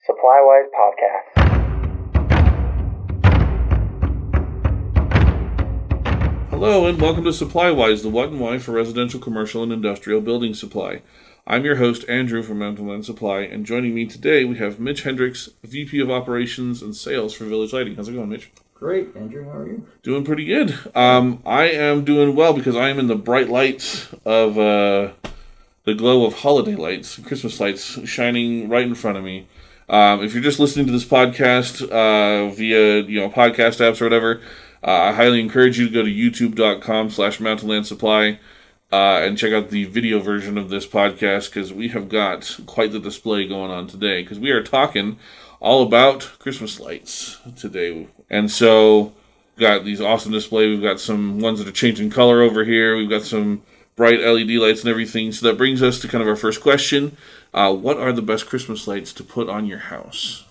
Supplywise Podcast. Hello and welcome to Supplywise, the what and why for residential, commercial, and industrial building supply. I'm your host, Andrew from Mountain Land Supply, and joining me today we have Mitch Hendricks, VP of Operations and Sales for Village Lighting. How's it going, Mitch? Great, Andrew. How are you? Doing pretty good. I am doing well because I am in the bright lights of the glow of holiday lights, Christmas lights shining right in front of me. If you're just listening to this podcast via podcast apps or whatever, I highly encourage you to go to youtube.com/mountainlandsupply and check out the video version of this podcast because we have got quite the display going on today because we are talking all about Christmas lights today. And so we've got these awesome displays. We've got some ones that are changing color over here. We've got some bright LED lights and everything. So that brings us to kind of our first question. What are the best Christmas lights to put on your house?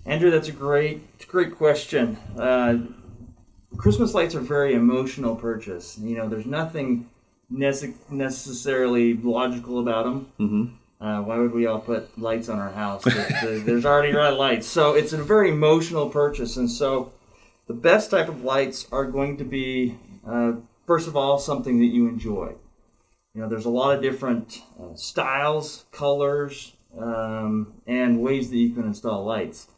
Andrew, that's a great question. Christmas lights are a very emotional purchase. There's nothing necessarily logical about them. Mm-hmm. Why would we all put lights on our house? There's already lights. So it's a very emotional purchase. And so the best type of lights are going to be, first of all, something that you enjoy. There's a lot of different styles, colors, and ways that you can install lights.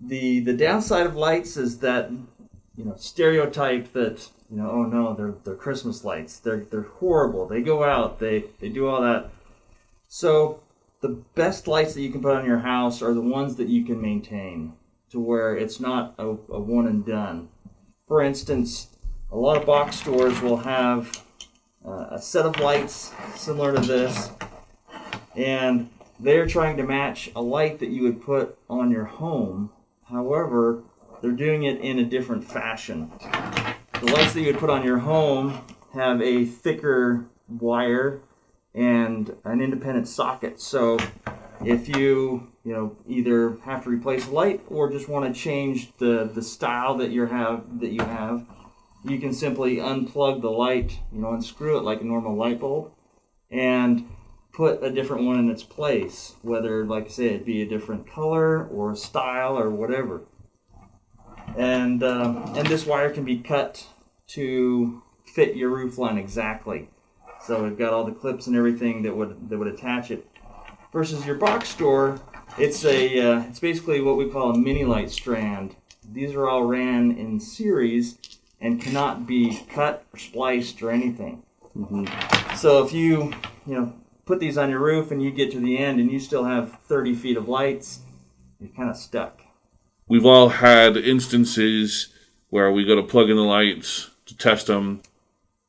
The downside of lights is that, stereotype that, oh no, they're Christmas lights. They're horrible. They go out. They do all that. So the best lights that you can put on your house are the ones that you can maintain to where it's not a one and done. For instance, a lot of box stores will have a set of lights similar to this, and they're trying to match a light that you would put on your home. However, they're doing it in a different fashion. The lights that you would put on your home have a thicker wire and an independent socket. So if you either have to replace a light or just want to change the style that you have, you can simply unplug the light, unscrew it like a normal light bulb, and put a different one in its place, whether, like I say, it be a different color or style or whatever. And this wire can be cut to fit your roof line exactly. So we've got all the clips and everything that would attach it. Versus your box store, it's basically what we call a mini light strand. These are all ran in series and cannot be cut or spliced or anything. Mm-hmm. So if you put these on your roof and you get to the end and you still have 30 feet of lights, you're kind of stuck. We've all had instances where we go to plug in the lights to test them,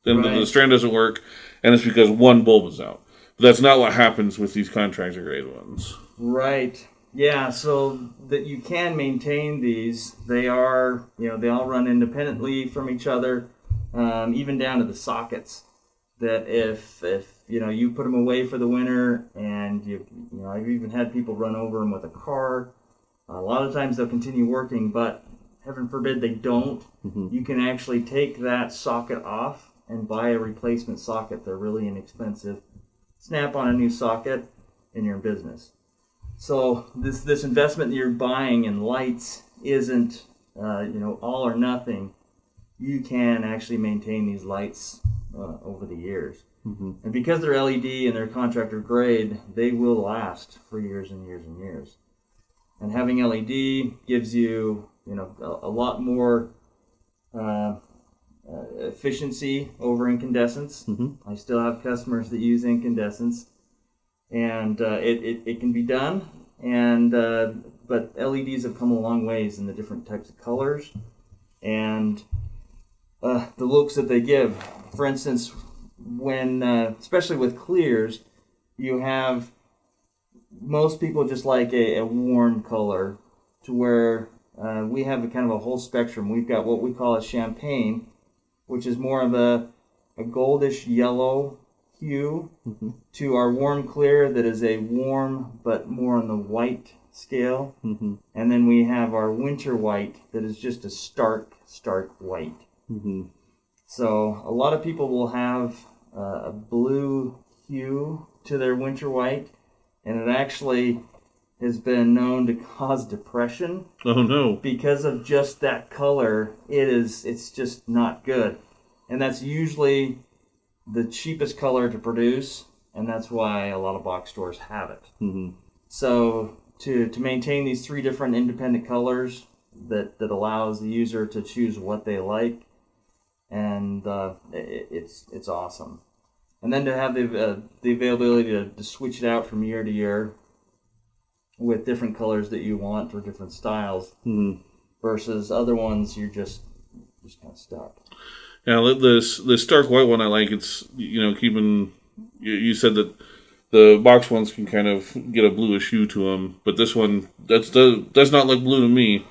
then the strand doesn't work, and it's because one bulb is out. But that's not what happens with these contractor grade ones. Right. Yeah, so that you can maintain these, they are, they all run independently from each other, even down to the sockets. That if you put them away for the winter, and I've even had people run over them with a car. A lot of times they'll continue working, but heaven forbid they don't. Mm-hmm. You can actually take that socket off and buy a replacement socket. They're really inexpensive. Snap on a new socket, and you're in business. So this investment that you're buying in lights isn't all or nothing. You can actually maintain these lights over the years. Mm-hmm. And because they're LED and they're contractor grade, they will last for years and years and years. And having LED gives you a lot more efficiency over incandescents. Mm-hmm. I still have customers that use incandescents. And it can be done, but LEDs have come a long ways in the different types of colors and the looks that they give. For instance, when especially with clears, you have most people just like a warm color, to where we have a kind of a whole spectrum. We've got what we call a champagne, which is more of a goldish yellow hue, mm-hmm. to our warm clear that is a warm but more on the white scale. Mm-hmm. And then we have our winter white that is just a stark white. Mm-hmm. So a lot of people will have a blue hue to their winter white, and it has been known to cause depression. Oh no. Because of just that color. It's just not good. And that's usually the cheapest color to produce, and that's why a lot of box stores have it. Mm-hmm. So to maintain these 3 different independent colors that allows the user to choose what they like, and it's awesome. And then to have the availability to switch it out from year to year with different colors that you want or different styles, versus other ones you're just kind of stuck. Now, this stark white one I like. It's, keeping. You said that the box ones can kind of get a bluish hue to them, but this one does not look blue to me.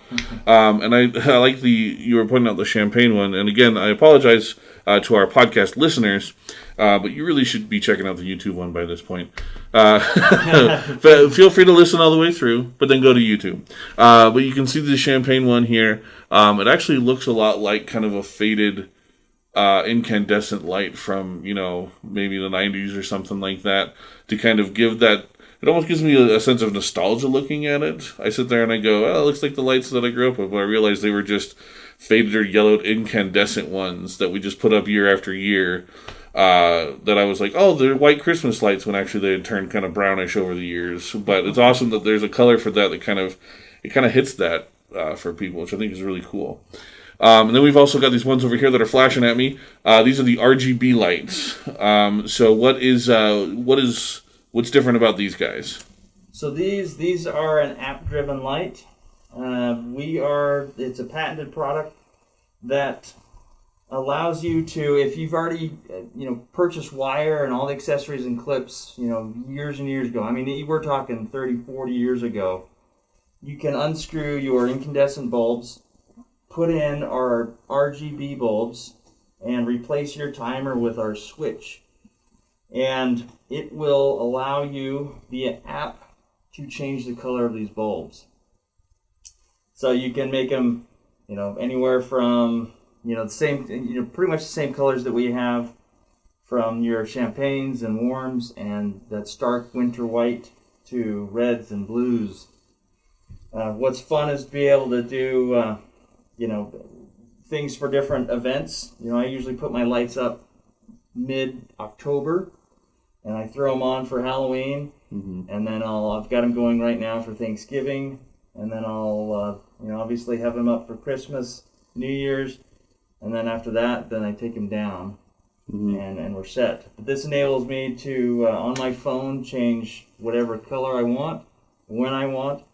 And I like you were pointing out the champagne one. And again, I apologize to our podcast listeners, but you really should be checking out the YouTube one by this point. Feel free to listen all the way through, but then go to YouTube. But you can see the champagne one here. It actually looks a lot like kind of a faded incandescent light from, maybe the 90s or something like that, to kind of give that. It almost gives me a sense of nostalgia looking at it. I sit there and I go, it looks like the lights that I grew up with, but I realized they were just faded or yellowed incandescent ones that we just put up year after year. That I was like, they're white Christmas lights, when actually they had turned kind of brownish over the years. But it's awesome that there's a color for that kind of hits that for people, which I think is really cool. And then we've also got these ones over here that are flashing at me. These are the RGB lights. So what's different about these guys? So these are an app-driven light. It's a patented product that allows you to, if you've already purchased wire and all the accessories and clips, years and years ago. I mean, we're talking 30, 40 years ago. You can unscrew your incandescent bulbs, put in our RGB bulbs, and replace your timer with our switch. And it will allow you via app to change the color of these bulbs. So you can make them, anywhere from, the same, pretty much the same colors that we have, from your champagnes and warms and that stark winter white to reds and blues. What's fun is to be able to do, things for different events. I usually put my lights up mid-October, and I throw them on for Halloween, and then I've got them going right now for Thanksgiving, and then I'll, obviously have them up for Christmas, New Year's, and then after that, then I take them down, and we're set. But this enables me to, on my phone, change whatever color I want, when I want.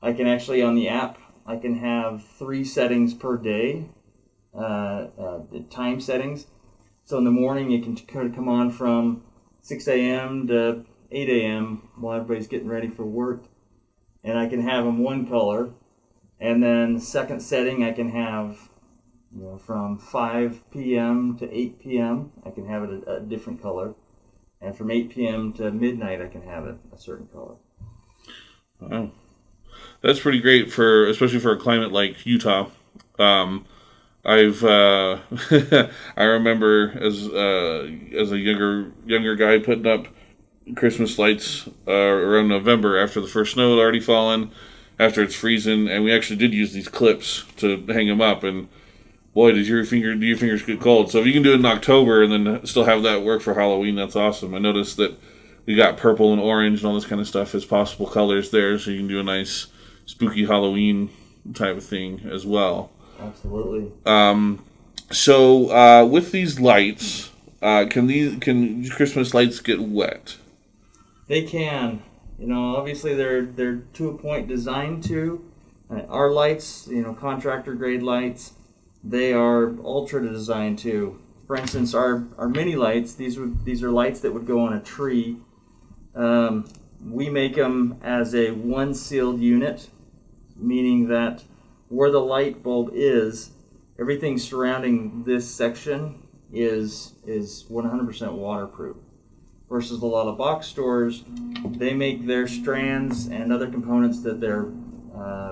I can actually, on the app, I can have 3 settings per day, time settings. So in the morning, it can kind of come on from 6 a.m. to 8 a.m. while everybody's getting ready for work. And I can have them one color. And then the second setting, I can have, from 5 p.m. to 8 p.m., I can have it a different color. And from 8 p.m. to midnight, I can have it a certain color. Wow. That's pretty great especially for a climate like Utah. I remember as a younger guy putting up Christmas lights around November after the first snow had already fallen, after it's freezing, and we actually did use these clips to hang them up. And boy, do your fingers get cold. So if you can do it in October and then still have that work for Halloween, that's awesome. I noticed that we got purple and orange and all this kind of stuff as possible colors there, so you can do a nice spooky Halloween type of thing as well. Absolutely. So with these lights, can Christmas lights get wet? They can. Obviously they're to a point designed to. Our lights, contractor grade lights, they are ultra designed to. For instance, our mini lights, these are lights that would go on a tree. We make them as a one sealed unit, meaning that where the light bulb is, everything surrounding this section is 100% waterproof. Versus a lot of box stores, they make their strands and other components that they're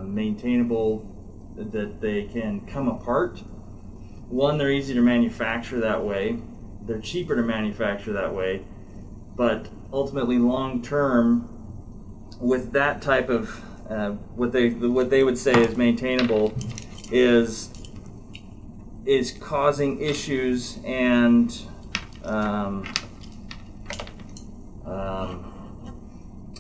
maintainable, that they can come apart. One, they're easy to manufacture that way. They're cheaper to manufacture that way. But ultimately, long term, with that type of what they would say is maintainable is causing issues and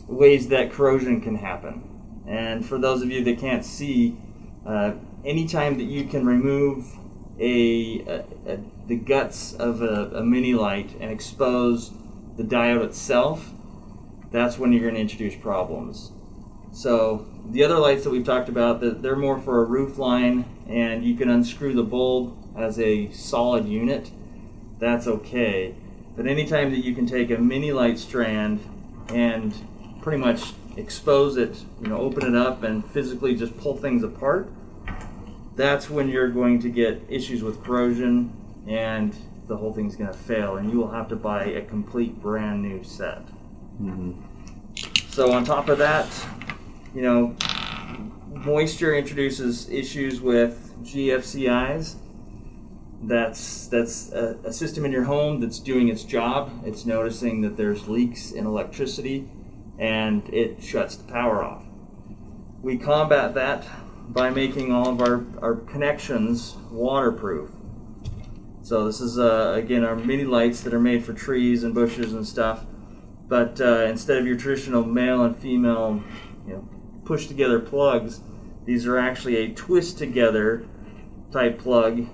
ways that corrosion can happen. And for those of you that can't see, anytime that you can remove the guts of a mini light and expose the diode itself, that's when you're going to introduce problems. So the other lights that we've talked about, they're more for a roof line, and you can unscrew the bulb as a solid unit. That's okay. But anytime that you can take a mini light strand and pretty much expose it, open it up and physically just pull things apart, that's when you're going to get issues with corrosion and the whole thing's going to fail, and you will have to buy a complete brand new set. Mm-hmm. So on top of that, moisture introduces issues with GFCIs. That's a system in your home that's doing its job. It's noticing that there's leaks in electricity, and it shuts the power off. We combat that by making all of our connections waterproof. So this is, again, our mini lights that are made for trees and bushes and stuff. But instead of your traditional male and female push together plugs, these are actually a twist together type plug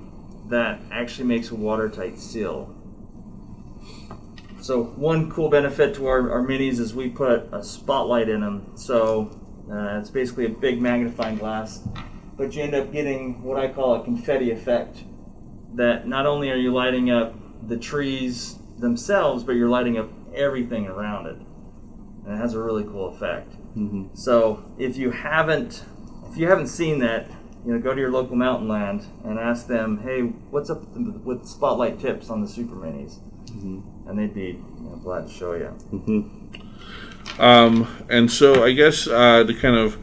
that actually makes a watertight seal. So one cool benefit to our minis is we put a spotlight in them. So it's basically a big magnifying glass, but you end up getting what I call a confetti effect, that not only are you lighting up the trees themselves, but you're lighting up everything around it. And it has a really cool effect. Mm-hmm. So if you haven't seen that, go to your local Mountain Land and ask them, hey, what's up with spotlight tips on the Super Minis? Mm-hmm. And they'd be glad to show you. Mm-hmm. And so I guess to kind of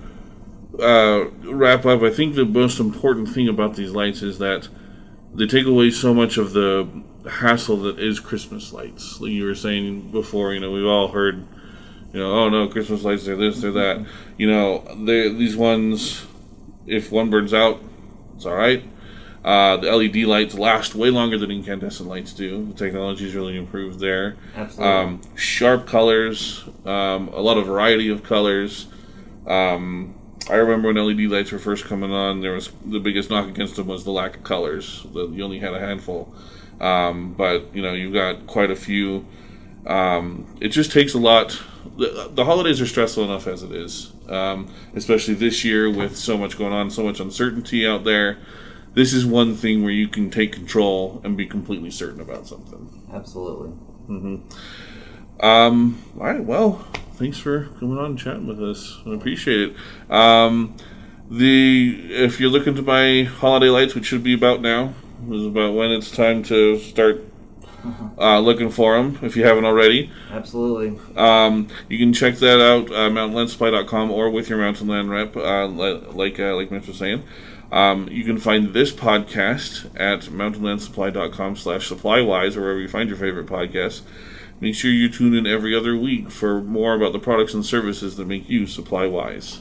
wrap up, I think the most important thing about these lights is that they take away so much of the hassle that is Christmas lights. Like you were saying before, we've all heard, oh no, Christmas lights, they're this, they're that. These ones, if one burns out, it's all right. The LED lights last way longer than incandescent lights do. The technology's really improved there. Absolutely. Sharp colors, a lot of variety of colors. I remember when LED lights were first coming on, there was the biggest knock against them was the lack of colors. You only had a handful. But you've got quite a few. It just takes a lot. The holidays are stressful enough as it is, especially this year with so much going on, so much uncertainty out there. This is one thing where you can take control and be completely certain about something. Absolutely. Mm-hmm. All right. Well, thanks for coming on and chatting with us. I appreciate it. If you're looking to buy holiday lights, which should be about now, is about when it's time to start looking for them, if you haven't already. Absolutely. You can check that out, mountainlandsupply.com, or with your Mountain Land rep, like Mitch was saying. You can find this podcast at mountainlandsupply.com/supplywise, or wherever you find your favorite podcasts. Make sure you tune in every other week for more about the products and services that make you Supplywise.